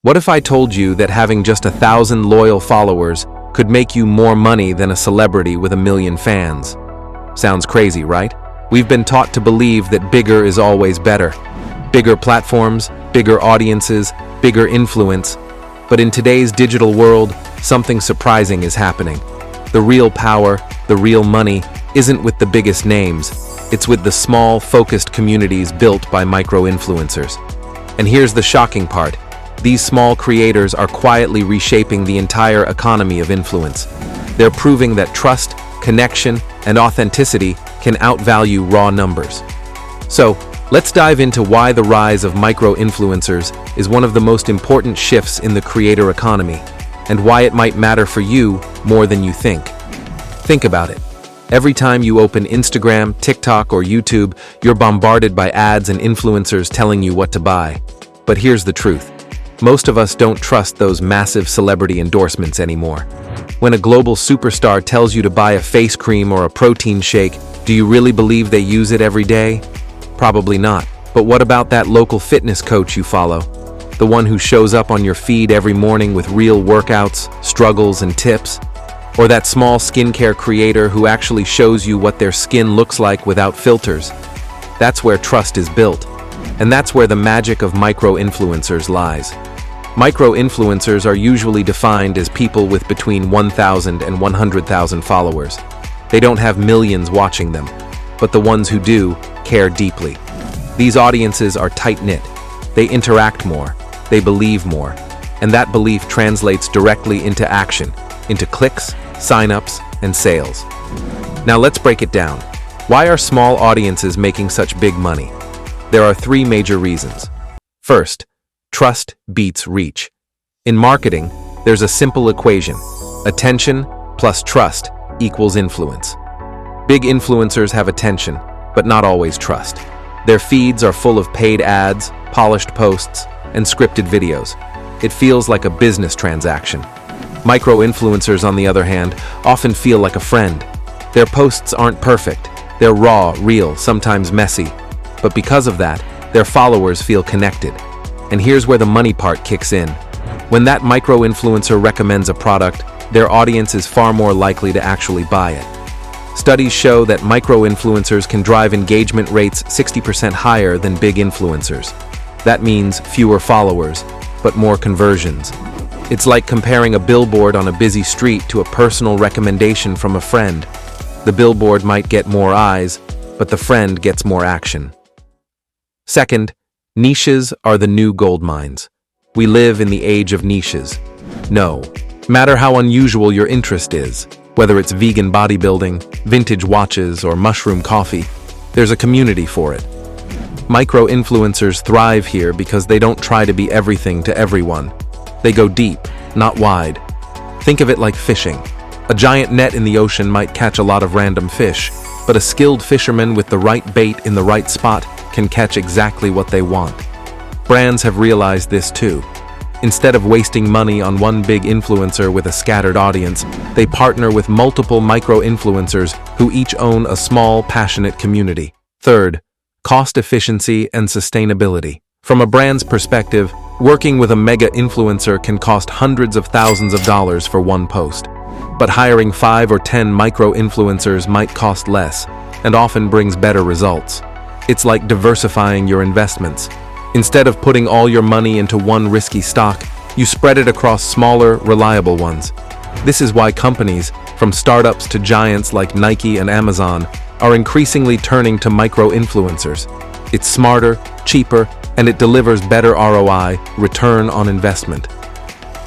What if I told you that having just 1,000 loyal followers could make you more money than a celebrity with 1 million fans? Sounds crazy, right? We've been taught to believe that bigger is always better. Bigger platforms, bigger audiences, bigger influence. But in today's digital world, something surprising is happening. The real power, the real money, isn't with the biggest names. It's with the small, focused communities built by micro-influencers. And here's the shocking part. These small creators are quietly reshaping the entire economy of influence. They're proving that trust, connection, and authenticity can outvalue raw numbers. So, let's dive into why the rise of micro-influencers is one of the most important shifts in the creator economy, and why it might matter for you more than you think. Think about it. Every time you open Instagram, TikTok, or YouTube, you're bombarded by ads and influencers telling you what to buy. But here's the truth. Most of us don't trust those massive celebrity endorsements anymore. When a global superstar tells you to buy a face cream or a protein shake, do you really believe they use it every day? Probably not. But what about that local fitness coach you follow? The one who shows up on your feed every morning with real workouts, struggles, and tips? Or that small skincare creator who actually shows you what their skin looks like without filters? That's where trust is built. And that's where the magic of micro-influencers lies. Micro-influencers are usually defined as people with between 1,000 and 100,000 followers. They don't have millions watching them, but the ones who do care deeply. These audiences are tight-knit. They interact more, they believe more, and that belief translates directly into action, into clicks, sign-ups, and sales. Now let's break it down. Why are small audiences making such big money? There are 3 major reasons. First, trust beats reach. In marketing, there's a simple equation. Attention plus trust equals influence. Big influencers have attention, but not always trust. Their feeds are full of paid ads, polished posts, and scripted videos. It feels like a business transaction. Micro-influencers, on the other hand, often feel like a friend. Their posts aren't perfect. They're raw, real, sometimes messy. But because of that, their followers feel connected. And here's where the money part kicks in. When that micro-influencer recommends a product, their audience is far more likely to actually buy it. Studies show that micro-influencers can drive engagement rates 60% higher than big influencers. That means fewer followers, but more conversions. It's like comparing a billboard on a busy street to a personal recommendation from a friend. The billboard might get more eyes, but the friend gets more action. Second, niches are the new gold mines. We live in the age of niches. No matter how unusual your interest is, whether it's vegan bodybuilding, vintage watches, or mushroom coffee, there's a community for it. Micro-influencers thrive here because they don't try to be everything to everyone. They go deep, not wide. Think of it like fishing. A giant net in the ocean might catch a lot of random fish, but a skilled fisherman with the right bait in the right spot can catch exactly what they want. Brands have realized this too. Instead of wasting money on one big influencer with a scattered audience, they partner with multiple micro-influencers who each own a small, passionate community. Third, cost efficiency and sustainability. From a brand's perspective, working with a mega influencer can cost hundreds of thousands of dollars for one post. But hiring 5 or 10 micro-influencers might cost less, and often brings better results. It's like diversifying your investments. Instead of putting all your money into one risky stock, you spread it across smaller, reliable ones. This is why companies, from startups to giants like Nike and Amazon, are increasingly turning to micro-influencers. It's smarter, cheaper, and it delivers better ROI, return on investment.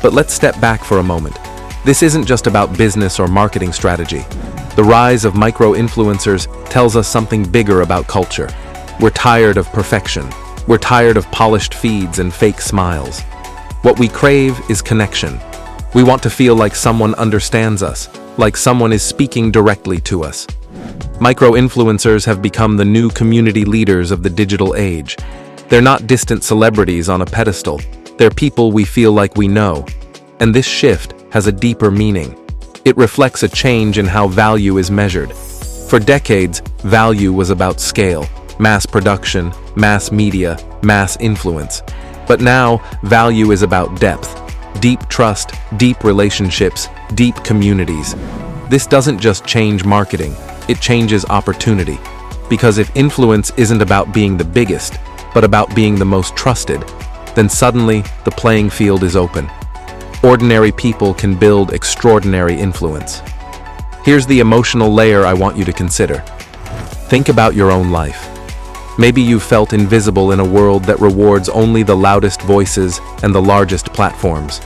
But let's step back for a moment. This isn't just about business or marketing strategy. The rise of micro-influencers tells us something bigger about culture. We're tired of perfection. We're tired of polished feeds and fake smiles. What we crave is connection. We want to feel like someone understands us, like someone is speaking directly to us. Micro-influencers have become the new community leaders of the digital age. They're not distant celebrities on a pedestal. They're people we feel like we know. And this shift has a deeper meaning. It reflects a change in how value is measured. For decades, value was about scale, mass production, mass media, mass influence. But now, value is about depth. Deep trust, deep relationships, deep communities. This doesn't just change marketing, it changes opportunity. Because if influence isn't about being the biggest, but about being the most trusted, then suddenly the playing field is open. Ordinary people can build extraordinary influence. Here's the emotional layer I want you to consider. Think about your own life. Maybe you've felt invisible in a world that rewards only the loudest voices and the largest platforms.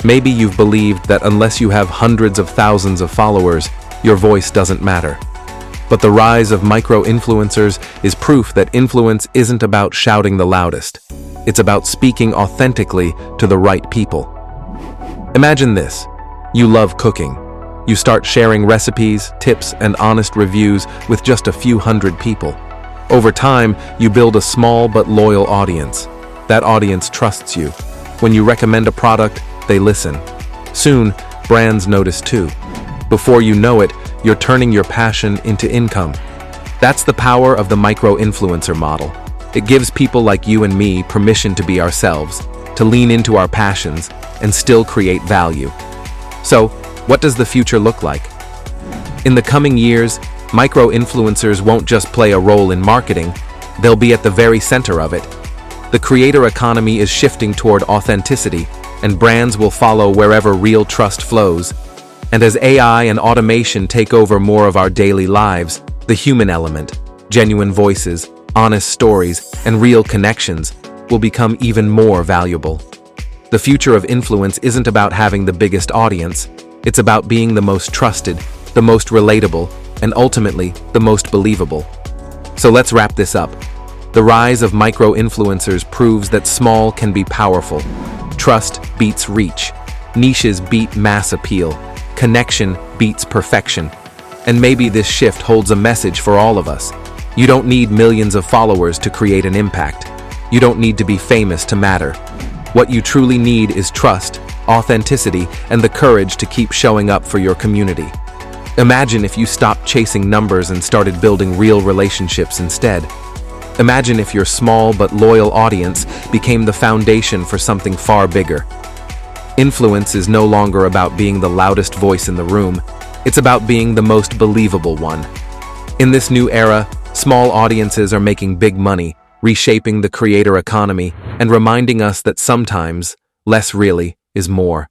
Maybe you've believed that unless you have hundreds of thousands of followers, your voice doesn't matter. But the rise of micro-influencers is proof that influence isn't about shouting the loudest. It's about speaking authentically to the right people. Imagine this. You love cooking. You start sharing recipes, tips, and honest reviews with just a few hundred people. Over time, you build a small but loyal audience. That audience trusts you. When you recommend a product, they listen. Soon, brands notice too. Before you know it, you're turning your passion into income. That's the power of the micro-influencer model. It gives people like you and me permission to be ourselves, to lean into our passions, and still create value. So, what does the future look like? In the coming years, micro-influencers won't just play a role in marketing, they'll be at the very center of it. The creator economy is shifting toward authenticity, and brands will follow wherever real trust flows. And as AI and automation take over more of our daily lives, the human element, genuine voices, honest stories, and real connections will become even more valuable. The future of influence isn't about having the biggest audience, it's about being the most trusted, the most relatable, and ultimately, the most believable. So let's wrap this up. The rise of micro-influencers proves that small can be powerful. Trust beats reach. Niches beat mass appeal. Connection beats perfection. And maybe this shift holds a message for all of us. You don't need millions of followers to create an impact. You don't need to be famous to matter. What you truly need is trust, authenticity, and the courage to keep showing up for your community. Imagine if you stopped chasing numbers and started building real relationships instead. Imagine if your small but loyal audience became the foundation for something far bigger. Influence is no longer about being the loudest voice in the room, it's about being the most believable one. In this new era, small audiences are making big money, reshaping the creator economy, and reminding us that sometimes, less really is more.